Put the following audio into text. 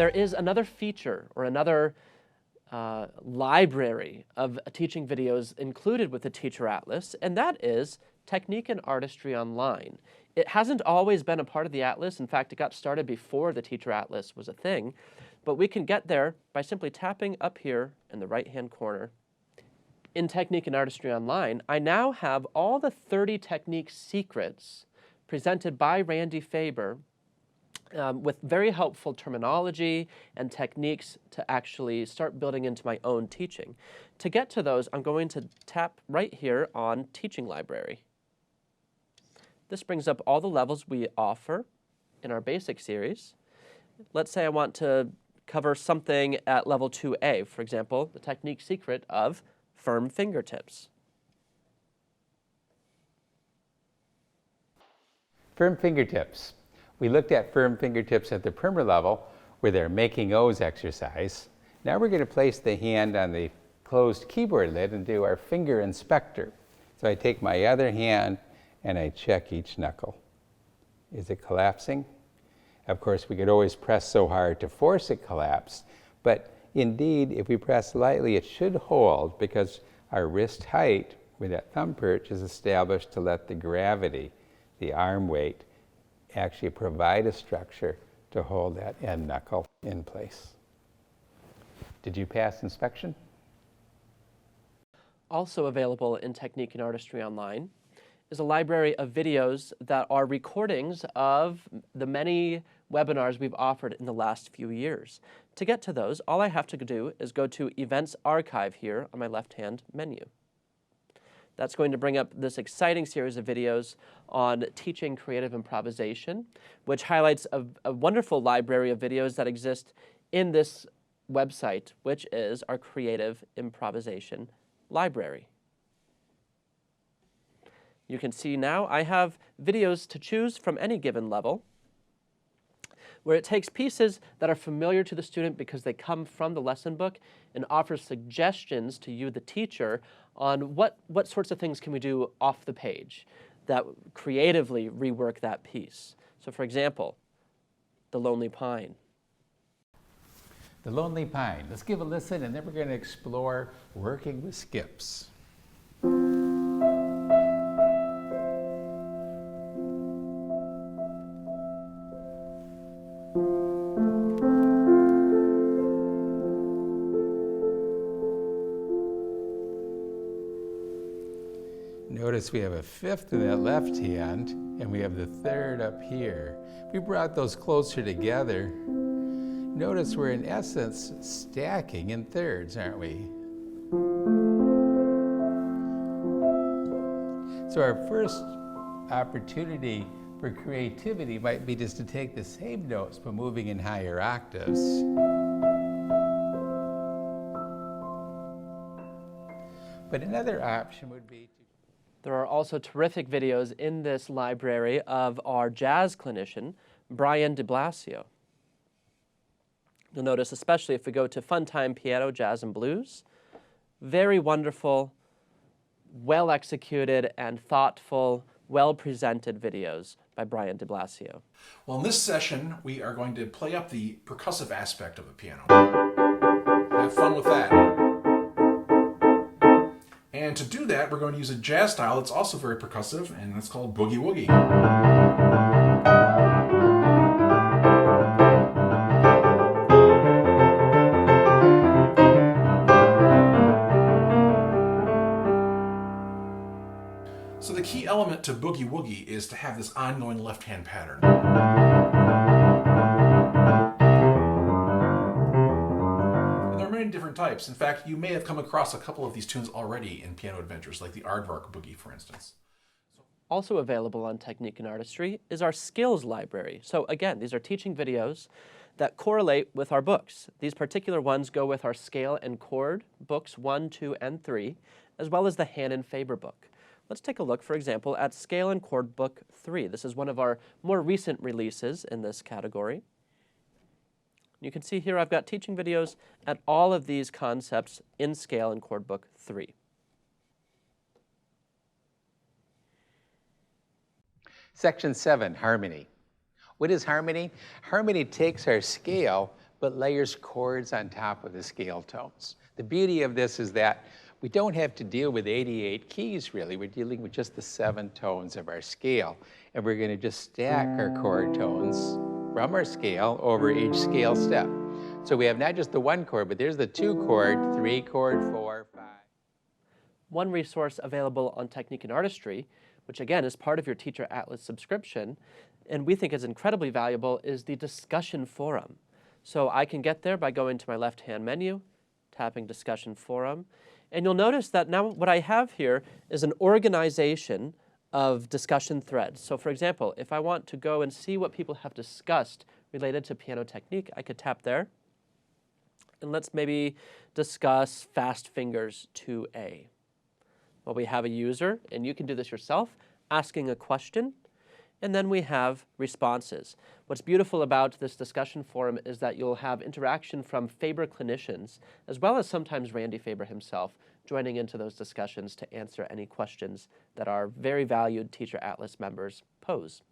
there is another feature or another library of teaching videos included with the Teacher Atlas, and that is Technique and Artistry Online. It hasn't always been a part of the Atlas. In fact, it got started before the Teacher Atlas was a thing, but we can get there by simply tapping up here in the right-hand corner. In Technique and Artistry Online, I now have all the 30 technique secrets presented by Randy Faber with very helpful terminology and techniques to actually start building into my own teaching. To get to those, I'm going to tap right here on Teaching Library. This brings up all the levels we offer in our basic series. Let's say I want to cover something at level 2A, for example, the technique secret of firm fingertips. Firm fingertips. We looked at firm fingertips at the primer level where they're making O's exercise. Now we're going to place the hand on the closed keyboard lid and do our finger inspector. So I take my other hand and I check each knuckle. Is it collapsing? Of course, we could always press so hard to force it collapse, but indeed, if we press lightly, it should hold because our wrist height, where that thumb perch is established to let the gravity, the arm weight, actually provide a structure to hold that end knuckle in place. Did you pass inspection? Also available in Technique and Artistry Online is a library of videos that are recordings of the many webinars we've offered in the last few years. To get to those, all I have to do is go to Events Archive here on my left-hand menu. That's going to bring up this exciting series of videos on teaching creative improvisation, which highlights a wonderful library of videos that exist in this website, which is our Creative Improvisation Library. You can see now I have videos to choose from any given level, where it takes pieces that are familiar to the student because they come from the lesson book and offers suggestions to you, the teacher, on what sorts of things can we do off the page that creatively rework that piece. So for example, The Lonely Pine. The Lonely Pine. Let's give a listen and then we're going to explore working with skips. Notice we have a fifth in that left hand, and we have the third up here. If we brought those closer together, notice we're in essence stacking in thirds, aren't we? So our first opportunity for creativity might be just to take the same notes but moving in higher octaves. But another option would be to... There are also terrific videos in this library of our jazz clinician, Brian de Blasio. You'll notice, especially if we go to Fun Time Piano, Jazz and Blues, very wonderful, well-executed and thoughtful, well-presented videos by Brian de Blasio. Well, in this session, we are going to play up the percussive aspect of the piano. Have fun with that. And to do that, we're going to use a jazz style that's also very percussive, and it's called Boogie Woogie. So the key element to Boogie Woogie is to have this ongoing left-hand pattern. Different types. In fact, you may have come across a couple of these tunes already in piano adventures, like the Aardvark Boogie, for instance. Also available on Technique and Artistry is our skills library. So again, these are teaching videos that correlate with our books. These particular ones go with our scale and chord books 1, 2, and 3, as well as the Hannon Faber book. Let's take a look, for example, at scale and chord book 3. This is one of our more recent releases in this category. You can see here I've got teaching videos at all of these concepts in scale and chord book 3. Section 7, harmony. What is harmony? Harmony takes our scale, but layers chords on top of the scale tones. The beauty of this is that we don't have to deal with 88 keys, really. We're dealing with just the 7 tones of our scale. And we're going to just stack our chord tones from our scale over each scale step. So we have not just the 1 chord, but there's the 2 chord, 3 chord, 4, 5. One resource available on Technique and Artistry, which again is part of your Teacher Atlas subscription, and we think is incredibly valuable, is the discussion forum. So I can get there by going to my left-hand menu, tapping Discussion Forum, and you'll notice that now what I have here is an organization of discussion threads. So for example, if I want to go and see what people have discussed related to piano technique, I could tap there. And let's maybe discuss fast fingers 2A. Well, we have a user, and you can do this yourself, asking a question, and then we have responses. What's beautiful about this discussion forum is that you'll have interaction from Faber clinicians, as well as sometimes Randy Faber himself, joining into those discussions to answer any questions that our very valued Teacher Atlas members pose.